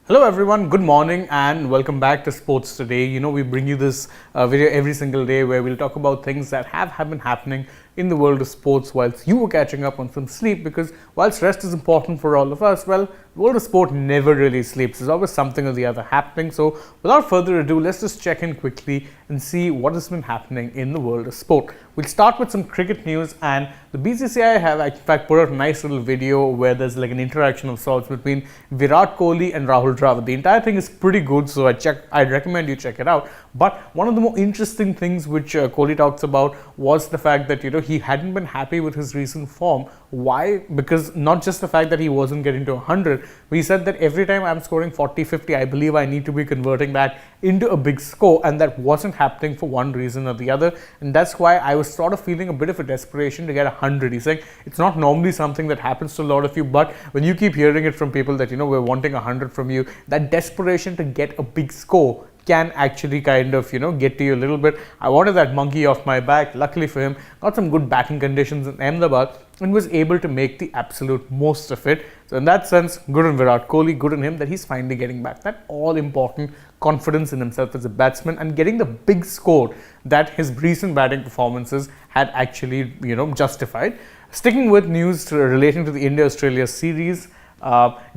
Hello everyone, good morning and welcome back to Sports Today. We bring you this video every single day where we'll talk about things that have been happening in the world of sports whilst you were catching up on some sleep, because whilst rest is important for all of us, well, the world of sport never really sleeps. There's always something or the other happening. So without further ado, let's just check in quickly and see what has been happening in the world of sport. We'll start with some cricket news, and the BCCI have in fact put out a nice little video where there's like an interaction of sorts between Virat Kohli and Rahul Dravid. The entire thing is pretty good, so I'd recommend you check it out. But one of the more interesting things which Kohli talks about was the fact that he hadn't been happy with his recent form. Why? Because not just the fact that he wasn't getting to 100, but he said that every time I'm scoring 40, 50, I believe I need to be converting that into a big score, and that wasn't happening for one reason or the other, and that's why I was sort of feeling a bit of a desperation to get 100. He's saying it's not normally something that happens to a lot of you, but when you keep hearing it from people that we're wanting 100 from you, that desperation to get a big score can actually kind of get to you a little bit. I wanted that monkey off my back. Luckily for him, got some good batting conditions in Ahmedabad and was able to make the absolute most of it. So in that sense, good on Virat Kohli, good on him that he's finally getting back that all important confidence in himself as a batsman and getting the big score that his recent batting performances had actually justified. Sticking with news relating to the India-Australia series,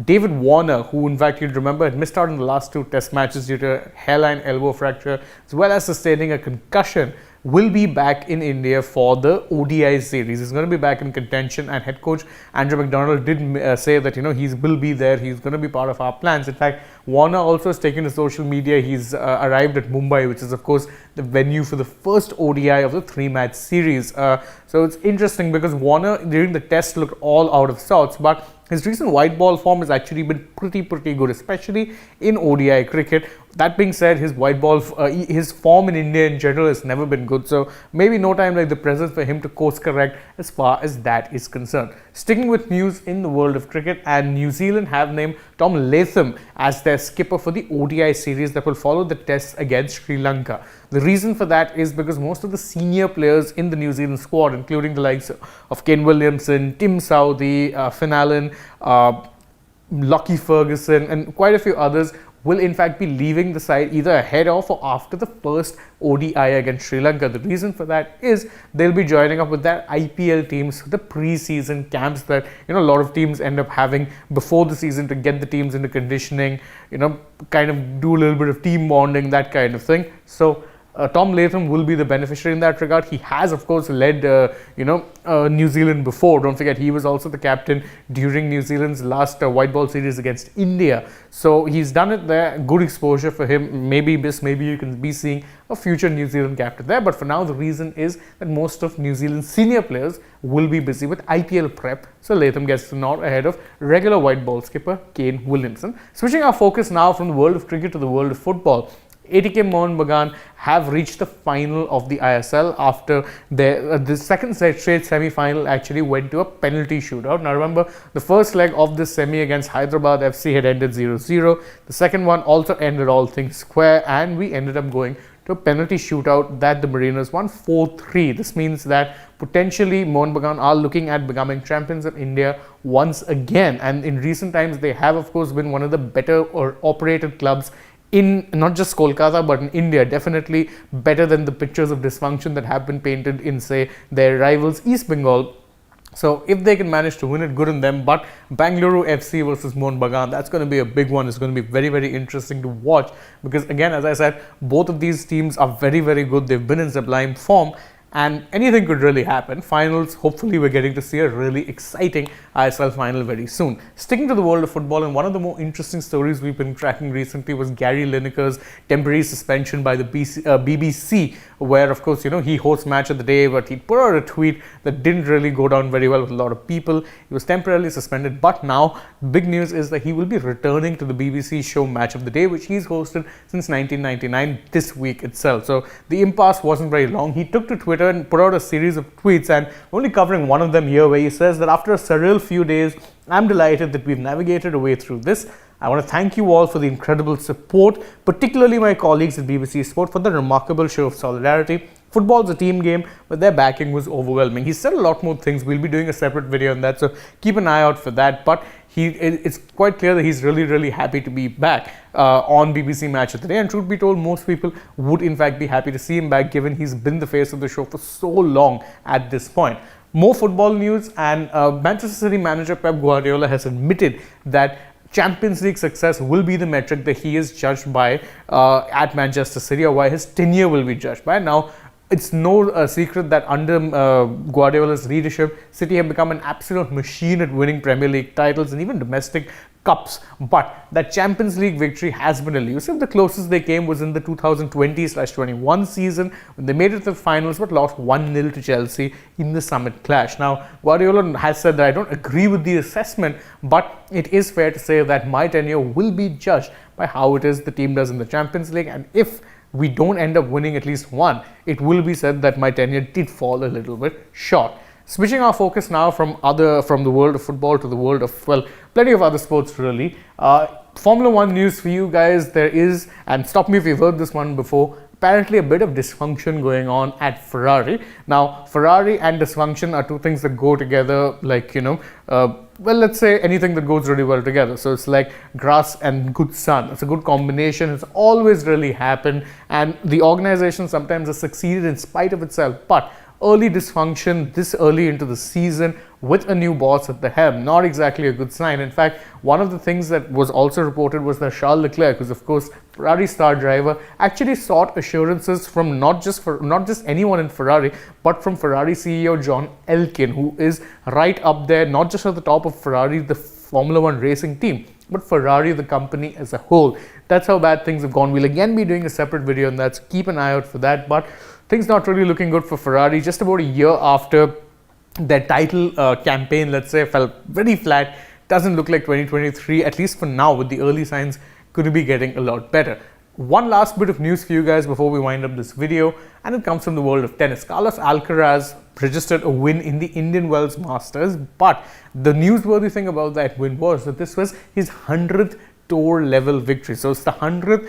David Warner, who in fact you'd remember had missed out in the last two test matches due to a hairline elbow fracture as well as sustaining a concussion, will be back in India for the ODI series. He's going to be back in contention, and head coach Andrew McDonald did say that he will be there. He's going to be part of our plans. In fact, Warner also has taken to social media. He's arrived at Mumbai, which is of course the venue for the first ODI of the 3-match series. So it's interesting because Warner during the test looked all out of sorts, but his recent white ball form has actually been pretty good, especially in ODI cricket. That being said, his white ball, his form in India in general has never been good. So maybe no time like the present for him to course correct as far as that is concerned. Sticking with news in the world of cricket, and New Zealand have named Tom Latham as their skipper for the ODI series that will follow the tests against Sri Lanka. The reason for that is because most of the senior players in the New Zealand squad, including the likes of Kane Williamson, Tim Southee, Finn Allen, Lockie Ferguson and quite a few others, will in fact be leaving the side either ahead of or after the first ODI against Sri Lanka. The reason for that is they'll be joining up with their IPL teams for the pre-season camps that a lot of teams end up having before the season to get the teams into conditioning, kind of do a little bit of team bonding, that kind of thing. So Tom Latham will be the beneficiary in that regard. He has, of course, led, New Zealand before. Don't forget, he was also the captain during New Zealand's last white ball series against India. So he's done it there. Good exposure for him. Maybe you can be seeing a future New Zealand captain there. But for now, the reason is that most of New Zealand's senior players will be busy with IPL prep. So Latham gets the nod ahead of regular white ball skipper Kane Williamson. Switching our focus now from the world of cricket to the world of football. ATK Mohun Bagan have reached the final of the ISL after the second straight semi-final actually went to a penalty shootout. Now remember, the first leg of this semi against Hyderabad FC had ended 0-0. The second one also ended all things square, and we ended up going to a penalty shootout that the Mariners won 4-3. This means that potentially Mohun Bagan are looking at becoming champions of India once again, and in recent times they have of course been one of the better or operated clubs in not just Kolkata but in India, definitely better than the pictures of dysfunction that have been painted in, say, their rivals East Bengal. So if they can manage to win it, good on them. But Bangalore FC versus Mohun Bagan, that's going to be a big one. It's going to be very interesting to watch because, again, as I said, both of these teams are very good. They've been in sublime form, and anything could really happen. Finals, hopefully we're getting to see a really exciting ISL final very soon. Sticking to the world of football, and one of the more interesting stories we've been tracking recently was Gary Lineker's temporary suspension by the BBC, where of course he hosts Match of the Day, but he put out a tweet that didn't really go down very well with a lot of people. He was temporarily suspended, but now big news is that he will be returning to the BBC show Match of the Day, which he's hosted since 1999 this week itself. So the impasse wasn't very long. He took to Twitter and put out a series of tweets, and only covering one of them here, where he says that after a surreal few days, I'm delighted that we've navigated a way through this. I want to thank you all for the incredible support, particularly my colleagues at BBC Sport for the remarkable show of solidarity. Football's a team game, but their backing was overwhelming. He said a lot more things. We'll be doing a separate video on that, so keep an eye out for that. But it's quite clear that he's really happy to be back on BBC Match of the Day. And truth be told, most people would in fact be happy to see him back, given he's been the face of the show for so long at this point. More football news, and Manchester City manager Pep Guardiola has admitted that Champions League success will be the metric that he is judged by at Manchester City, or why his tenure will be judged by. Now, it's no secret that under Guardiola's leadership, City have become an absolute machine at winning Premier League titles and even domestic cups. But that Champions League victory has been elusive. The closest they came was in the 2020/21 season, when they made it to the finals but lost 1-0 to Chelsea in the Summit clash. Now, Guardiola has said that I don't agree with the assessment, but it is fair to say that my tenure will be judged by how it is the team does in the Champions League. And if we don't end up winning at least one, it will be said that my tenure did fall a little bit short. Switching our focus now from the world of football to the world of, well, plenty of other sports really. Formula One news for you guys. There is, and stop me if you've heard this one before, apparently a bit of dysfunction going on at Ferrari. Now, Ferrari and dysfunction are two things that go together, like, well, let's say anything that goes really well together. So it's like grass and good sun. It's a good combination. It's always really happened, and the organization sometimes has succeeded in spite of itself. But early dysfunction this early into the season with a new boss at the helm, not exactly a good sign. In fact, one of the things that was also reported was that Charles Leclerc, who's of course Ferrari star driver, actually sought assurances from not just anyone in Ferrari, but from Ferrari CEO John Elkann, who is right up there, not just at the top of Ferrari, the Formula One racing team, but Ferrari, the company as a whole. That's how bad things have gone. We'll again be doing a separate video on that, so keep an eye out for that. But things not really looking good for Ferrari. Just about a year after their title campaign, let's say, fell very flat. Doesn't look like 2023, at least for now, with the early signs, could be getting a lot better. One last bit of news for you guys before we wind up this video, and it comes from the world of tennis. Carlos Alcaraz registered a win in the Indian Wells Masters, but the newsworthy thing about that win was that this was his 100th tour level victory. So it's the 100th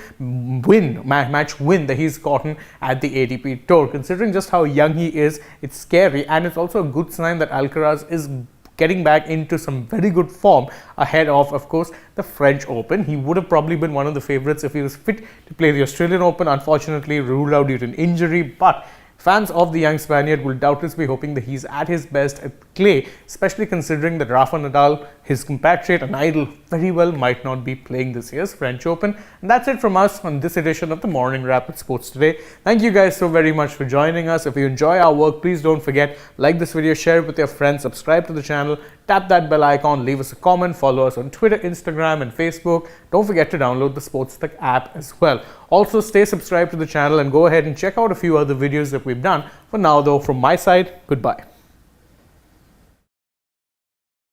match win that he's gotten at the ATP Tour. Considering just how young he is, it's scary, and it's also a good sign that Alcaraz is getting back into some very good form ahead of course, the French Open. He would have probably been one of the favorites if he was fit to play the Australian Open. Unfortunately, ruled out due to an injury, but fans of the young Spaniard will doubtless be hoping that he's at his best at clay, especially considering that Rafa Nadal, his compatriot and idol, very well might not be playing this year's French Open. And that's it from us on this edition of the Morning Wrap at Sports Today. Thank you guys so very much for joining us. If you enjoy our work, please don't forget, like this video, share it with your friends, subscribe to the channel, tap that bell icon, leave us a comment, follow us on Twitter, Instagram and Facebook. Don't forget to download the AajTak app as well. Also, stay subscribed to the channel and go ahead and check out a few other videos that we've done. For now though, from my side, goodbye.